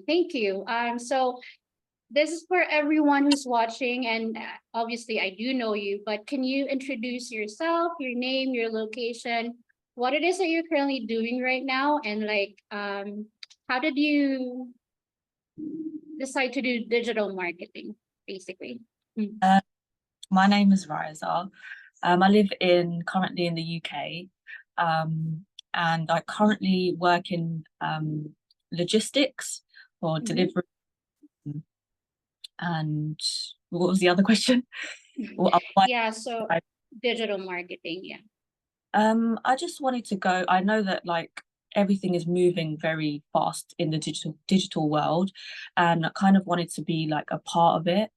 Thank you. So this is for everyone who's watching, and obviously I do know you, but can you introduce yourself, your name, your location, what it is that you're currently doing right now, and how did you decide to do digital marketing, basically? Mm. My name is Raisa. I live currently in the UK, and I currently work in logistics or Mhm. delivery. And what was the other question? Yeah, so digital marketing, yeah. I just wanted to go. I know that like everything is moving very fast in the digital world, and I kind of wanted to be like a part of it.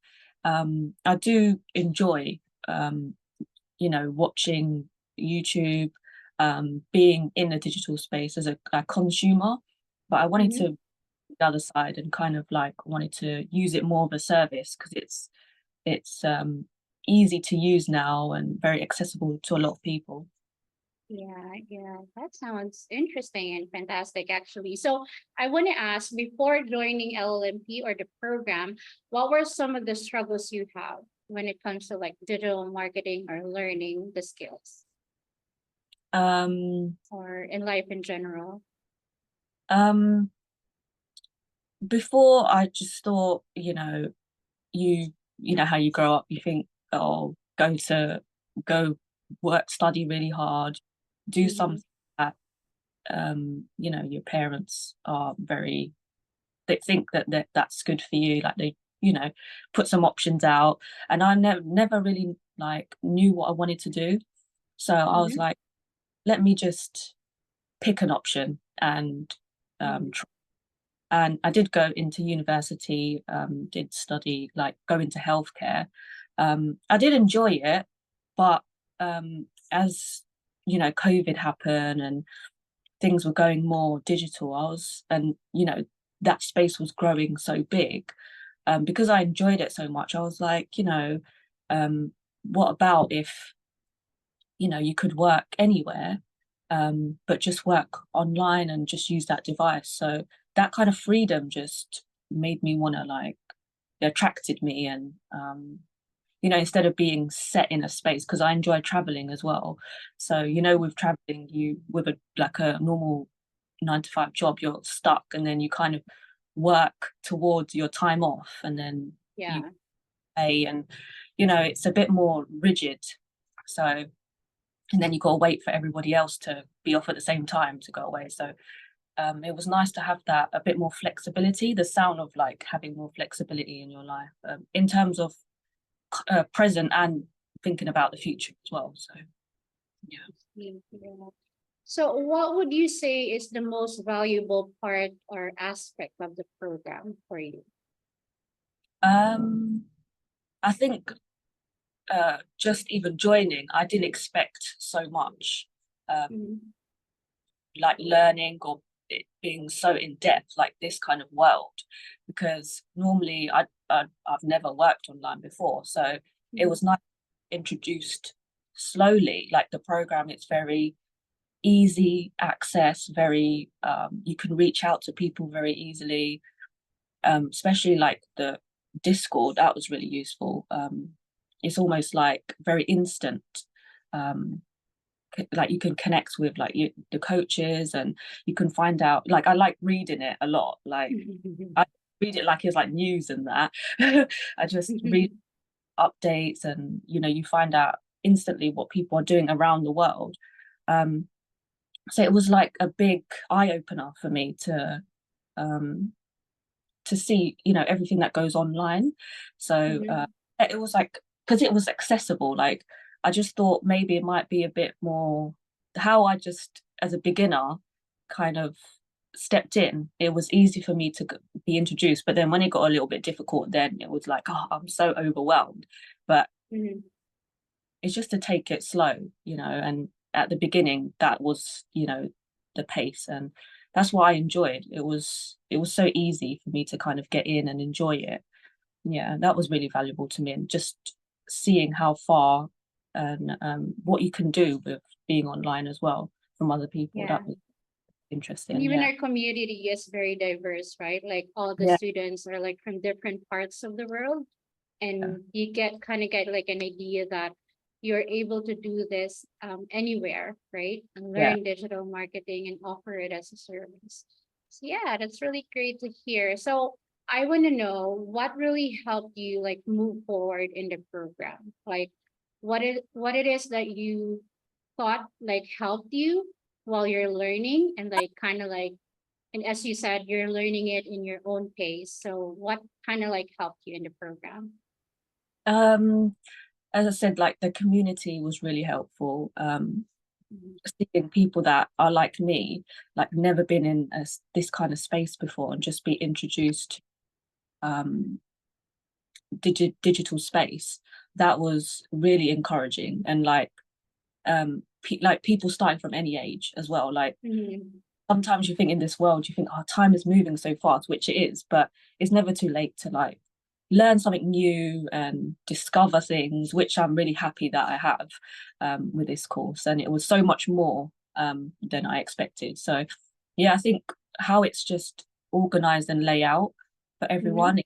I do enjoy watching YouTube, being in the digital space as a consumer, but I wanted Mhm. to the other side and kind of like wanted to use it more of a service because it's easy to use now and very accessible to a lot of people. Yeah, that sounds interesting and fantastic, actually. So I want to ask, before joining LLMP or the program, what were some of the struggles you have when it comes to like digital marketing or learning the skills Um, or in life in general? um, Before I just thought, you know how you grow up, you think, oh, go work, study really hard, do Mhm. something that your parents are very they think that's good for you, like they put some options out, and I never really like knew what I wanted to do, so I was Mhm. like, let me just pick an option and Mhm. try. And I did go into university, did study, like go into healthcare. I did enjoy it, but as COVID happened and things were going more digital, and that space was growing so big. Because I enjoyed it so much, I was like, um, what about if you could work anywhere, but just work online and just use that device. So that kind of freedom just made me want to like, it attracted me. And instead of being set in a space, because I enjoy traveling as well. So with traveling, you with a normal 9 to 5 job, you're stuck, and then you kind of work towards your time off, and then you Yeah. pay, and it's a bit more rigid. So, and then you got to wait for everybody else to be off at the same time to go away. So it was nice to have that a bit more flexibility. The sound of like having more flexibility in your life, in terms of present and thinking about the future as well. So yeah. Yeah. So what would you say is the most valuable part or aspect of the program for you? um I think just even joining, I didn't expect so much, Mhm. like learning or it being so in depth, like this kind of world, because normally I've never worked online before, so it Mhm. was nice introduced slowly. Like the program, it's very easy access, very you can reach out to people very easily, especially like the Discord. That was really useful. It's almost like very instant. um like you can connect with like the coaches, and you can find out, like I like reading it a lot, like I read it like it's like news and that. I just read updates, and you find out instantly what people are doing around the world. um so it was like a big eye opener for me um to see everything that goes online. So Mhm. it was like, because it was accessible, like I just thought maybe it might be a bit more how I just as a beginner kind of stepped in. It was easy for me to be introduced, but then when it got a little bit difficult, then it was like, oh, I'm so overwhelmed. But Mhm. it's just to take it slow, and at the beginning that was the pace, and that's what I enjoyed. It was so easy for me to kind of get in and enjoy it. Yeah, that was really valuable to me, and just seeing how far and what you can do with being online as well from other people. Yeah. And interesting. even Yeah. our community is very diverse, right? Like all the Yeah. students are like from different parts of the world, and you get like an idea that you're able to do this anywhere, right? And Yeah. learn digital marketing and offer it as a service. So yeah, that's really great to hear. So I want to know what really helped you like move forward in the program. Like what it is that you thought like helped you while you're learning, and like kind of like, and as you said, you're learning it in your own pace. So what kind of like helped you in the program? Um, as I said, like the community was really helpful. Mhm. Seeing people that are like me, like never been in this kind of space before, and just be introduced to um, digital space, that was really encouraging. And like like people starting from any age as well. Like Mhm. sometimes you think in this world, you think, oh, time is moving so fast, which it is, but it's never too late to like learn something new and discover things, which I'm really happy that I have with this course. And it was so much more than I expected. So yeah, I think how it's just organized and laid out for Mhm. everyone,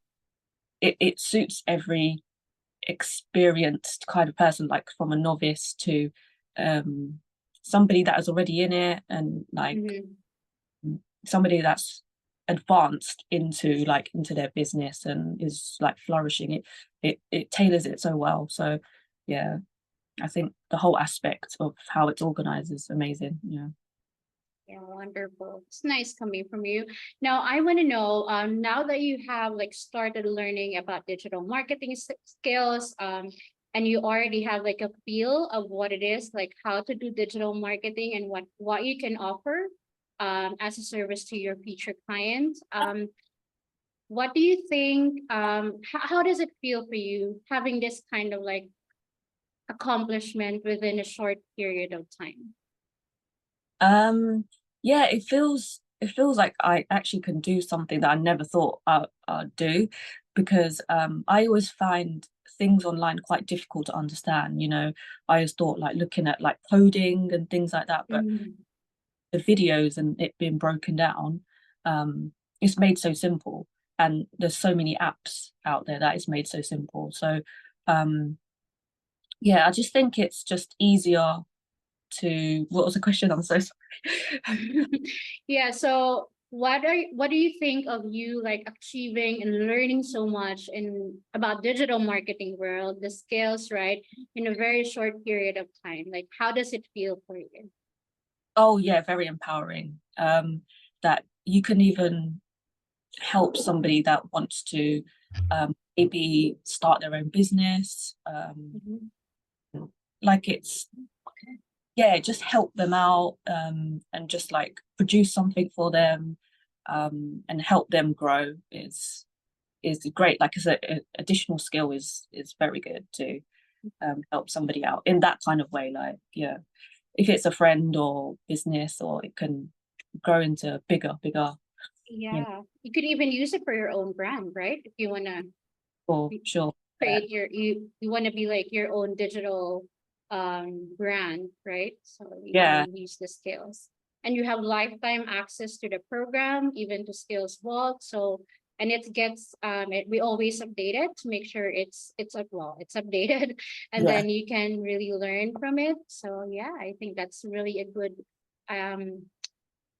it suits every experienced kind of person, like from a novice to um somebody that is already in it, and like Mhm. somebody that's advanced into their business and is like flourishing. It tailors it so well. So yeah, I think the whole aspect of how it's organized is amazing. Yeah. Yeah, wonderful. It's nice coming from you. Now, I want to know, now that you have like started learning about digital marketing skills, and you already have like a feel of what it is, like how to do digital marketing and what you can offer, as a service to your future clients. What do you think? How does it feel for you having this kind of like accomplishment within a short period of time? um yeah, it feels like I actually can do something that I never thought I'd do, because I always find things online quite difficult to understand. I always thought like looking at like coding and things like that, but Mhm. the videos and it being broken down, it's made so simple. And there's so many apps out there that it's made so simple. So um yeah, I just think it's just easier to, what was the question? I'm so sorry. Yeah, so what do you think of you like achieving and learning so much in about digital marketing world, the skills, right, in a very short period of time? Like how does it feel for you? Oh yeah, very empowering. That you can even help somebody that wants to maybe start their own business. Mhm. Like it's, yeah, just help them out, and just like produce something for them, and help them grow is great. Like as a additional skill is very good to help somebody out in that kind of way. Like yeah, if it's a friend or business, or it can grow into bigger, you know, Yeah, you could even use it for your own brand, right? If you want to for sure. create you want to be like your own digital brand, right? So you Yeah, can use the skills, and you have lifetime access to the program, even to skills vault. So and it gets we always update it to make sure it's up well it's updated, and yeah. then you can really learn from it. So yeah, I think that's really a good um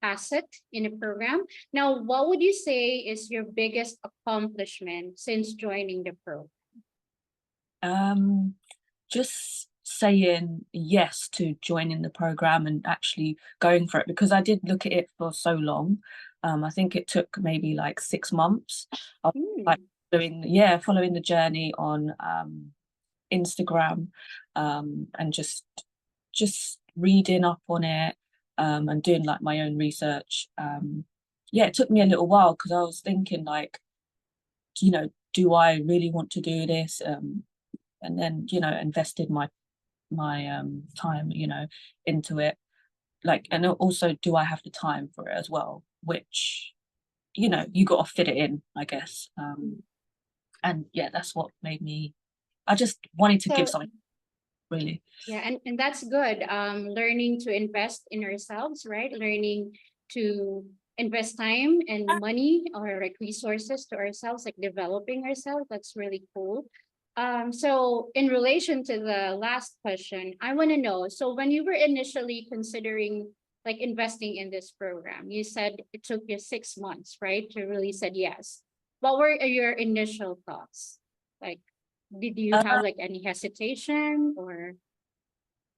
asset in a program. Now, what would you say is your biggest accomplishment since joining the program? Um, just saying yes to joining the program and actually going for it, because I did look at it for so long. I think it took maybe like 6 months of like Hmm. following the journey on Instagram, and just reading up on it, and doing like my own research. Yeah, it took me a little while because I was thinking like, do I really want to do this? And then invested my time into it, like, and also, do I have the time for it as well, which you got to fit it in, I guess. And yeah, that's what made me, I just wanted to give So something, really. yeah, and that's good. Learning to invest in ourselves, right? Learning to invest time and money or like resources to ourselves, like developing ourselves. That's really cool. So in relation to the last question, I want to know, so when you were initially considering like investing in this program, you said it took you 6 months, right, to really said yes. What were your initial thoughts? Like, did you have like any hesitation or?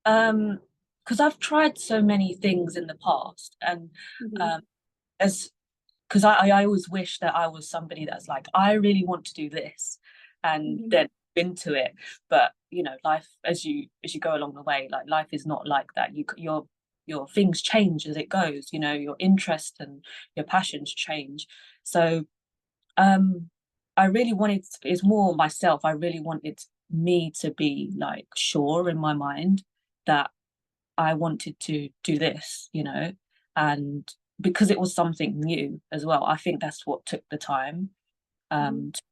Because I've tried so many things in the past, and Mhm, um, as because I always wish that I was somebody that's like, I really want to do this, and mhm, then into it. But life, as you go along the way, like life is not like that. Your things change as it goes. Your interest and your passions change. So I really wanted, it's more myself. I really wanted me to be like sure in my mind that I wanted to do this, and because it was something new as well, I think that's what took the time mhm, to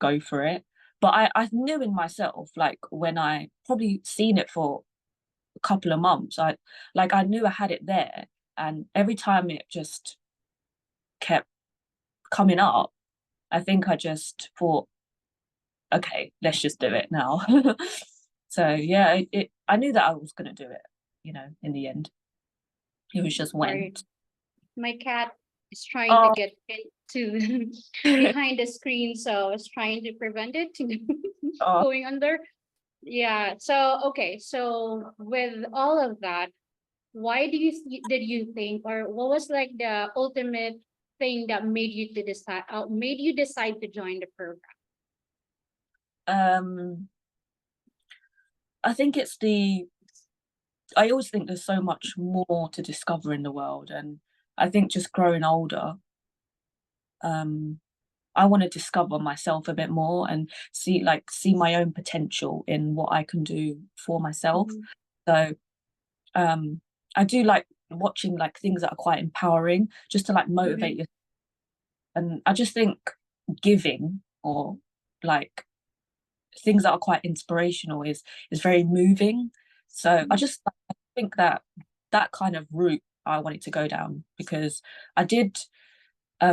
go for it. But I knew in myself, like when I probably seen it for a couple of months, I knew I had it there, and every time it just kept coming up, I think I just thought, okay, let's just do it now. So yeah, I knew that I was gonna do it, in the end. It was just when. sorry. My cat is trying to Oh, get into behind the screen, so I was trying to prevent it to oh, going under. Yeah. So okay. So with all of that, why did you think, or what was like the ultimate thing that made you decide to join the program? um, I think I always think there's so much more to discover in the world, and I think just growing older, um, I want to discover myself a bit more and see my own potential in what I can do for myself. Mhm, So um, I do like watching like things that are quite empowering, just to like motivate mhm, you. And I just think giving or like things that are quite inspirational is very moving. So I mhm, just I think that kind of route I wanted to go down, because I did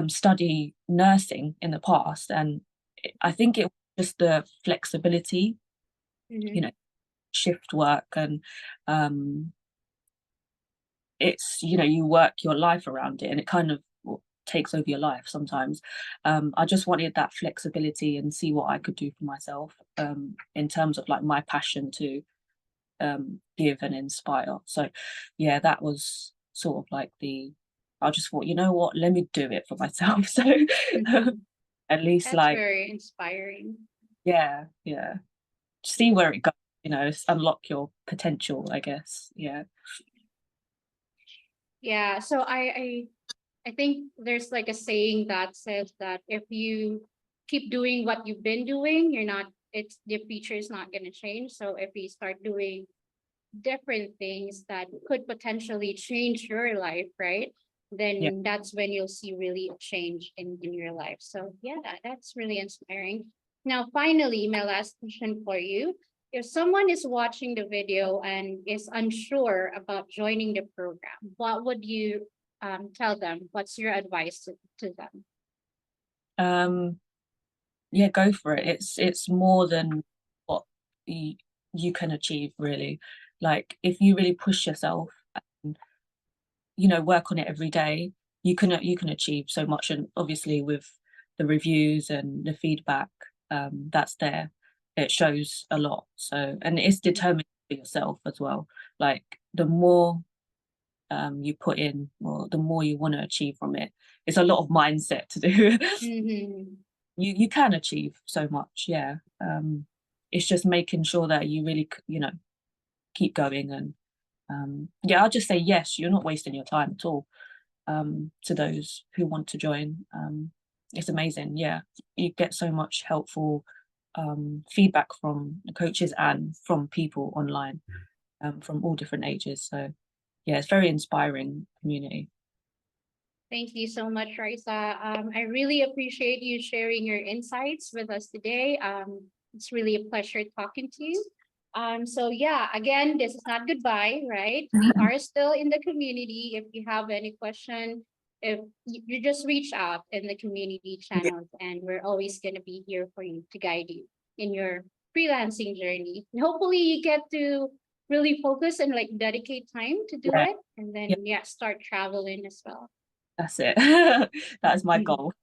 study nursing in the past, and I think it was just the flexibility, you mhm. know, shift work, and um, it's you work your life around it, and it kind of takes over your life sometimes. I just wanted that flexibility and see what I could do for myself, in terms of like my passion to give and inspire. So yeah, that was sort of like I just thought, you know what, let me do it for myself. So Mhm. at least That's like, very inspiring. yeah, see where it goes, unlock your potential, I guess. Yeah. Yeah. So I think there's like a saying that says that if you keep doing what you've been doing, you're not, it's the future is not going to change. So if you start doing different things that could potentially change your life, right? Yeah. Then that's when you'll see really a change in your life. So yeah, that's really inspiring. Now, finally, my last question for you. If someone is watching the video and is unsure about joining the program, what would you tell them? What's your advice to them? um yeah, go for it. It's more than what you, you can achieve, really. Like if you really push yourself and work on it every day, you can achieve so much. And obviously with the reviews and the feedback that's there, it shows a lot. So, and it's determined for yourself as well. Like the more you put in, or the more you want to achieve from it. It's a lot of mindset to do. Mm-hmm. You can achieve so much, yeah. It's just making sure that you really keep going. And yeah, I'll just say yes, you're not wasting your time at all. To those who want to join, it's amazing. Yeah, you get so much helpful feedback from the coaches and from people online, from all different ages. So yeah, it's very inspiring community. Thank you so much, Raisa. I really appreciate you sharing your insights with us today. It's really a pleasure talking to you. So yeah, again, this is not goodbye, right? We are still in the community. If you have any question, if you just reach out in the community Yeah, channels, and we're always gonna be here for you to guide you in your freelancing journey. And hopefully you get to really focus and like dedicate time to do yeah, it, and yeah, then yeah, start traveling as well. that's it. That is my goal,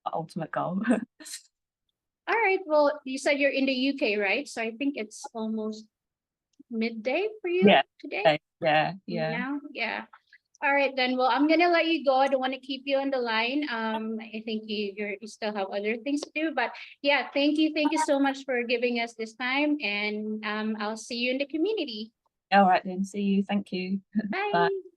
my ultimate goal. All right. Well, you said you're in the UK, right? So I think it's almost midday for you Yeah, today. yeah. Now, yeah. All right then. Well, I'm gonna let you go. I don't want to keep you on the line. I think you still have other things to do, but yeah, thank you so much for giving us this time, and I'll see you in the community. All right then. See you. Thank you. Bye. Bye.